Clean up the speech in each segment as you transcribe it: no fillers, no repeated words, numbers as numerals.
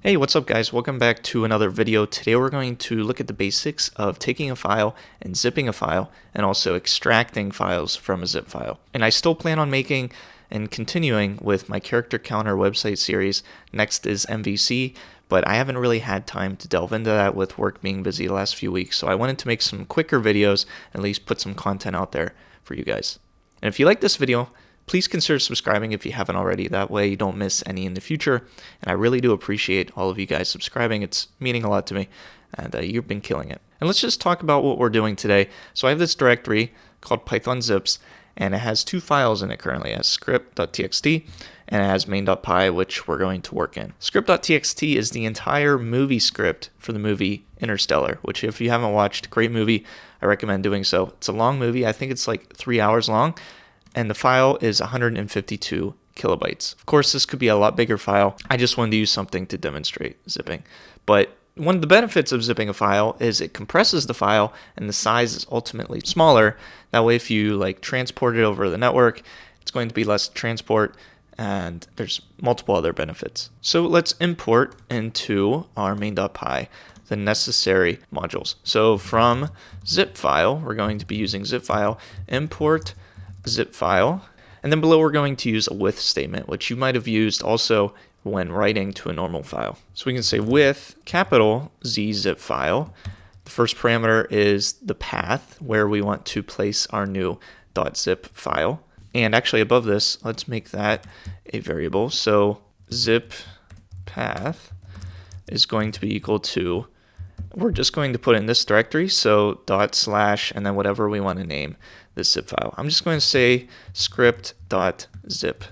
Hey, what's up guys? Welcome back to another video. Today we're going to look at the basics of taking a file and zipping a file and also extracting files from a zip file. And I still plan on making and continuing with my character counter website series. Next is MVC, but I haven't really had time to delve into that with work being busy the last few weeks. So I wanted to make some quicker videos, at least put some content out there for you guys. And if you like this video, please consider subscribing if you haven't already. That way you don't miss any in the future. And I really do appreciate all of you guys subscribing. It's meaning a lot to me, and you've been killing it. And let's just talk about what we're doing today. So I have this directory called Python zips, and it has two files in it currently. It has script.txt and it has main.py, which we're going to work in. Script.txt is the entire movie script for the movie Interstellar, which if you haven't watched, great movie, I recommend doing so. It's a long movie. I think it's like 3 hours long. And the file is 152 kilobytes. Of course, this could be a lot bigger file. I just wanted to use something to demonstrate zipping. But one of the benefits of zipping a file is it compresses the file and the size is ultimately smaller. That way, if you transport it over the network, it's going to be less transport, and there's multiple other benefits. So let's import into our main.py the necessary modules. So from ZipFile, we're going to be using ZipFile, import ZipFile, and then below we're going to use a with statement, which you might have used also when writing to a normal file. So we can say with capital Z ZipFile. The first parameter is the path where we want to place our new .zip file. And actually above this, let's make that a variable. So zip path is going to be equal to, we're just going to put in this directory, so // and then whatever we want to name this zip file. I'm just going to say script.zip.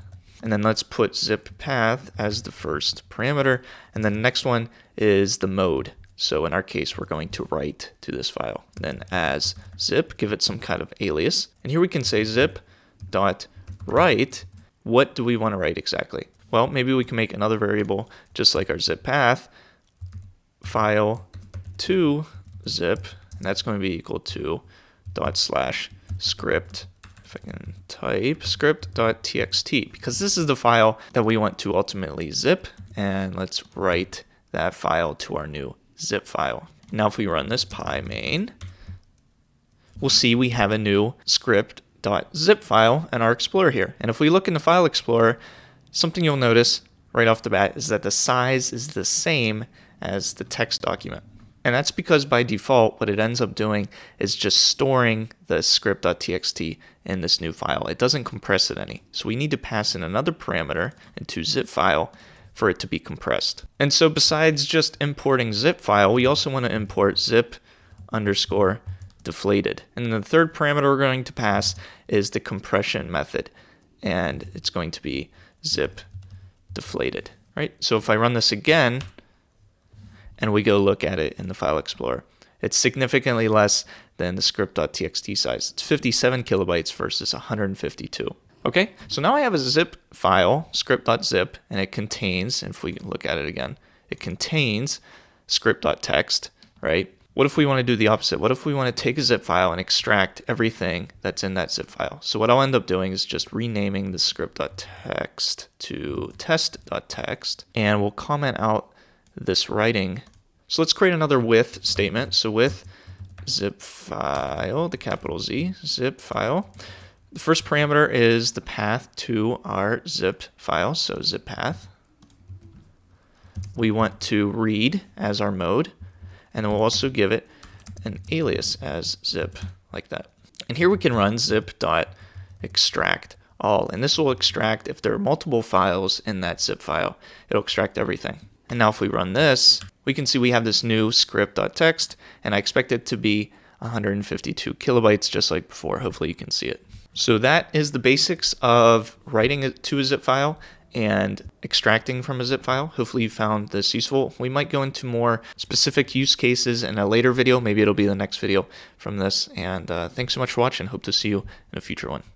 And then let's put zip path as the first parameter. And then the next one is the mode. So in our case, we're going to write to this file. Then as zip, give it some kind of alias. And here we can say zip.write. What do we want to write exactly? Well, maybe we can make another variable just like our zip path, file to zip, and that's going to be equal to // script, if I can type, script.txt, because this is the file that we want to ultimately zip, and let's write that file to our new zip file. Now if we run this py main, we'll see we have a new script.zip file in our Explorer here. And if we look in the File Explorer, something you'll notice right off the bat is that the size is the same as the text document. And that's because by default, what it ends up doing is just storing the script.txt in this new file. It doesn't compress it any. So we need to pass in another parameter into ZipFile for it to be compressed. And so besides just importing ZipFile, we also want to import zip_deflated. And the third parameter we're going to pass is the compression method. And it's going to be zip deflated, right? So if I run this again, and we go look at it in the File Explorer, it's significantly less than the script.txt size. It's 57 kilobytes versus 152. Okay, so now I have a zip file, script.zip, and it contains, and if we look at it again, it contains script.txt, right? What if we want to do the opposite? What if we want to take a zip file and extract everything that's in that zip file? So what I'll end up doing is just renaming the script.txt to test.txt, and we'll comment out this writing. So let's create another with statement. So with zip file, the capital Z, zip file. The first parameter is the path to our zip file, so zip path. We want to read as our mode, and then we'll also give it an alias as zip, like that. And here we can run zip.extract all, and this will extract if there are multiple files in that zip file. It'll extract everything. And now if we run this, we can see we have this new script.txt, and I expect it to be 152 kilobytes just like before. Hopefully you can see it. So that is the basics of writing it to a zip file and extracting from a zip file. Hopefully you found this useful. We might go into more specific use cases in a later video. Maybe it'll be the next video from this. And thanks so much for watching. Hope to see you in a future one.